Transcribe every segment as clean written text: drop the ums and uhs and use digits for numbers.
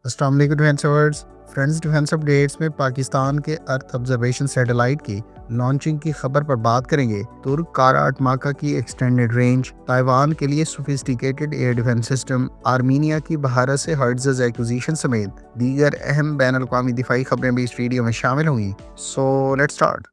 السلام علیکم defence ایورز friends, defence updates میں پاکستان کے ارتھ آبزرویشن سیٹلائٹ کی لانچنگ کی خبر پر بات کریں گے۔ ترک کارا اٹماکا کی ایکسٹینڈڈ رینج، تائیوان کے لیے sophisticated year defence system, Armenia کی بھارت سے ہرٹزز ایکوزیشن سمیت دیگر اہم بین الاقوامی دفاعی خبریں بھی اس ویڈیو میں شامل ہوں گی۔ So let's start.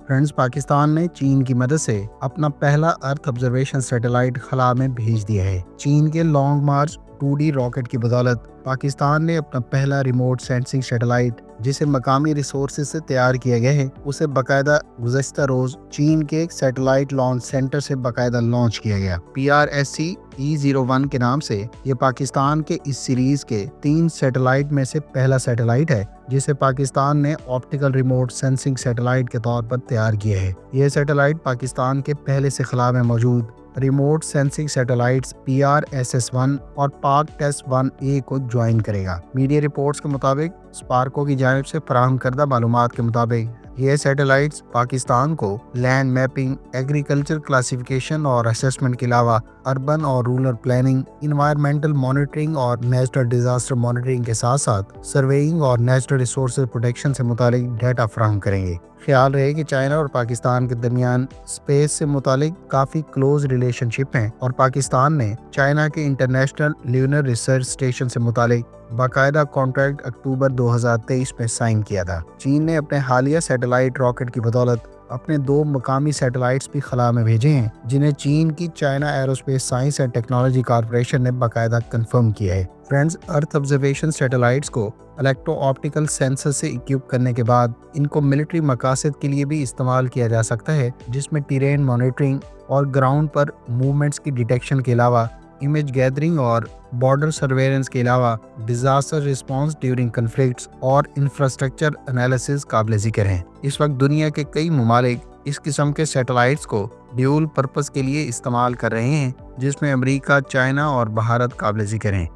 Friends, Pakistan نے چین کی مدد سے اپنا پہلا ارتھ آبزرویشن سیٹلائٹ خلا میں بھیج دیا ہے۔ چین کے لانگ مارچ 2D راکٹ کی بدولت پاکستان نے اپنا پہلا ریموٹ سینسنگ سیٹلائٹ، جسے مقامی ریسورسز سے تیار کیا گیا ہے، اسے باقاعدہ گزشتہ روز چین کے ایک سیٹلائٹ لانچ سینٹر سے باقاعدہ لانچ کیا گیا۔ PRSC E01 کے نام سے یہ پاکستان کے اس سیریز کے 3 سیٹلائٹ میں سے پہلا سیٹلائٹ ہے جسے پاکستان نے آپٹیکل ریموٹ سینسنگ سیٹلائٹ کے طور پر تیار کیا ہے۔ یہ سیٹلائٹ پاکستان کے پہلے سے خلا میں موجود ریموٹ سینسنگ سیٹلائٹس PRSS-1 اور پاک ٹیسٹ 1A کو جوائن کرے گا۔ میڈیا رپورٹس کے مطابق اسپارکو کی جانب سے فراہم کردہ معلومات کے مطابق یہ سیٹلائٹس پاکستان کو لینڈ میپنگ، ایگریکلچر کلاسیفیکیشن اور اسسمنٹ کے علاوہ اربن اور رورل پلاننگ، انوائرمنٹل مانیٹرنگ اور نیچرل ڈیزاسٹر مانیٹرنگ کے ساتھ ساتھ سرویئنگ اور نیچرل ریسورسز پروٹیکشن سے متعلق ڈیٹا فراہم کریں گے۔ خیال رہے کہ چائنا اور پاکستان کے درمیان اسپیس سے متعلق کافی کلوز ریلیشن شپ ہیں، اور پاکستان نے چائنا کے انٹرنیشنل لیونر ریسرچ اسٹیشن سے متعلق باقاعدہ کانٹریکٹ اکتوبر 2023 میں سائن کیا تھا۔ چین نے اپنے حالیہ سیٹلائٹ راکٹ کی بدولت اپنے 2 مقامی سیٹلائٹس بھی خلا میں بھیجے ہیں، جنہیں چین کی China aerospace science and technology corporation نے باقاعدہ کنفرم کیا ہے۔ فرینڈز، ارتھ آبزرویشن سیٹلائٹس کو الیکٹرو آپٹیکل سینسر سے اکوپ کرنے کے بعد ان کو ملٹری مقاصد کے لیے بھی استعمال کیا جا سکتا ہے، جس میں ٹیرین مانیٹرنگ اور گراؤنڈ پر موومنٹس کی ڈیٹیکشن کے علاوہ امیج گیدرنگ اور بارڈر سرویلنس کے علاوہ ڈیزاسٹر رسپانس ڈیورنگ کنفلکٹس اور انفراسٹرکچر انالیسز قابل ذکر ہیں۔ اس وقت دنیا کے کئی ممالک اس قسم کے سیٹلائٹس کو ڈیول پرپز کے لیے استعمال کر رہے ہیں، جس میں امریکہ، چائنا اور بھارت قابل ذکر ہیں۔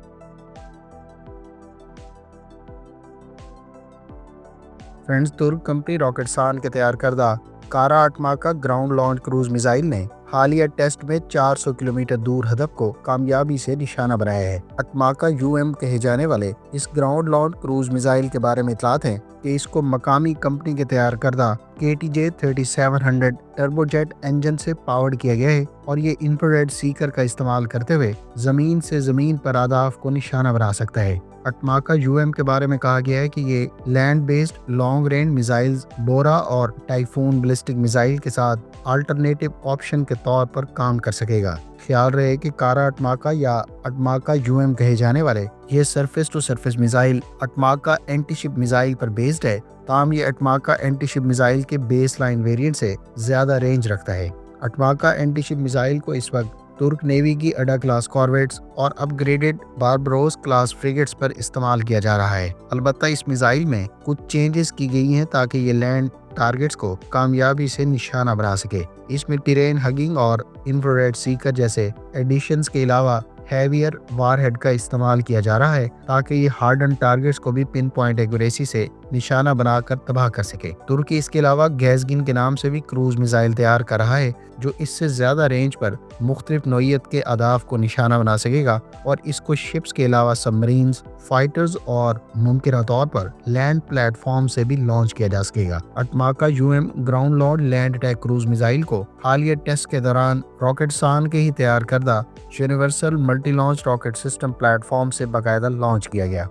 فرینڈز، ترک کمپنی راکٹسان کے تیار کردہ کارا اٹماکا گراؤنڈ لانچ کروز میزائل نے حالیہ ٹیسٹ میں 400 کلومیٹر دور ہدف کو کامیابی سے نشانہ بنایا ہے۔ اٹماکا UM کہے جانے والے اس گراؤنڈ لانچ کروز میزائل کے بارے میں اطلاعات ہیں کہ اس کو مقامی کمپنی کے تیار کردہ KTJ-3700 ٹربو جیٹ انجن سے پاورڈ کیا گیا ہے، اور یہ انفراریڈ سیکر کا استعمال کرتے ہوئے زمین سے زمین پر اہداف کو نشانہ بنا سکتا ہے۔ اٹماکا UM کے بارے میں کہا گیا ہے کہ یہ land based long range missiles Bora اور ٹائفون بلسٹک میزائل کے ساتھ آلٹرنیٹو آپشن کے طور پر کام کر سکے گا۔ خیال رہے کہ کارا اٹماکا یا اٹماکا UM کہے جانے والے یہ سرفیس ٹو سرفیس میزائل اٹماکا اینٹی شپ میزائل پر بیسڈ ہے، تاہم یہ اٹماکا اینٹی شپ میزائل کے بیس لائن ویریئنٹ سے زیادہ رینج رکھتا ہے۔ اٹماکا اینٹی شپ میزائل کو اس وقت ترک نیوی کی اڈا کلاس کارویٹس اور اپ گریڈڈ باربروس کلاس فریگیٹس پر استعمال کیا جا رہا ہے۔ البتہ اس میزائل میں کچھ چینجز کی گئی ہیں تاکہ یہ لینڈ ٹارگٹس کو کامیابی سے نشانہ بنا سکے۔ اس میں ٹیرین ہگنگ اور انفراریڈ سیکر جیسے ایڈیشنز کے علاوہ ہیویئر وار ہیڈ کا استعمال کیا جا رہا ہے تاکہ یہ ہارڈن ٹارگٹس کو بھی پن پوائنٹ ایکوریسی سے نشانہ بنا کر تباہ کر سکے۔ ترکی اس کے علاوہ گیزگن کے نام سے بھی کروز میزائل تیار کر رہا ہے، جو اس سے زیادہ رینج پر مختلف نوعیت کے اہداف کو نشانہ بنا سکے گا، اور اس کو شپس کے علاوہ سبمرینز، فائٹرز اور ممکنہ طور پر لینڈ پلیٹ فارم سے بھی لانچ کیا جا سکے گا۔ Atmaca UM ground launch land attack cruise missile کو حالیہ ٹیسٹ کے دوران راکٹسان کے ہی تیار کردہ universal multi launch rocket system plate form سے باقاعدہ لانچ کیا گیا۔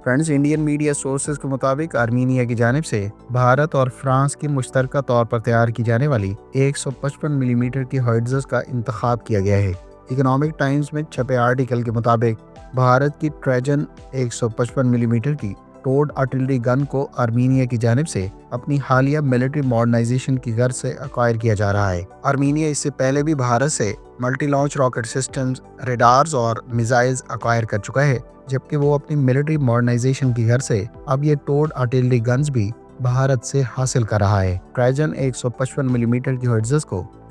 فرینڈز، انڈین میڈیا سورسز کے مطابق آرمینیا کی جانب سے بھارت اور فرانس کی مشترکہ طور پر تیار کی جانے والی 155 ملی میٹر کی ہرٹزز کا انتخاب کیا گیا ہے۔ اکنامک ٹائمز میں چھپے آرٹیکل کے مطابق بھارت کی ٹریجن 155 ملی میٹر کی ٹورڈ آرٹلری گن کو آرمینیا کی جانب سے اپنی حالیہ ملٹری ماڈرنائزیشن کی غرض سے ایکوائر کیا جا رہا ہے۔ آرمینیا اس سے پہلے بھی بھارت سے multi launch rocket systems, radars اور میزائلز ایکوائر کر چکا ہے، جبکہ وہ اپنی ملٹری ماڈرنائزیشن کی غرض سے اب یہ ٹورڈ آرٹلری گنز بھی بھارت سے حاصل کر رہا ہے۔ ٹریجن 155 ملی میٹر کی ہرٹزز کو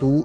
2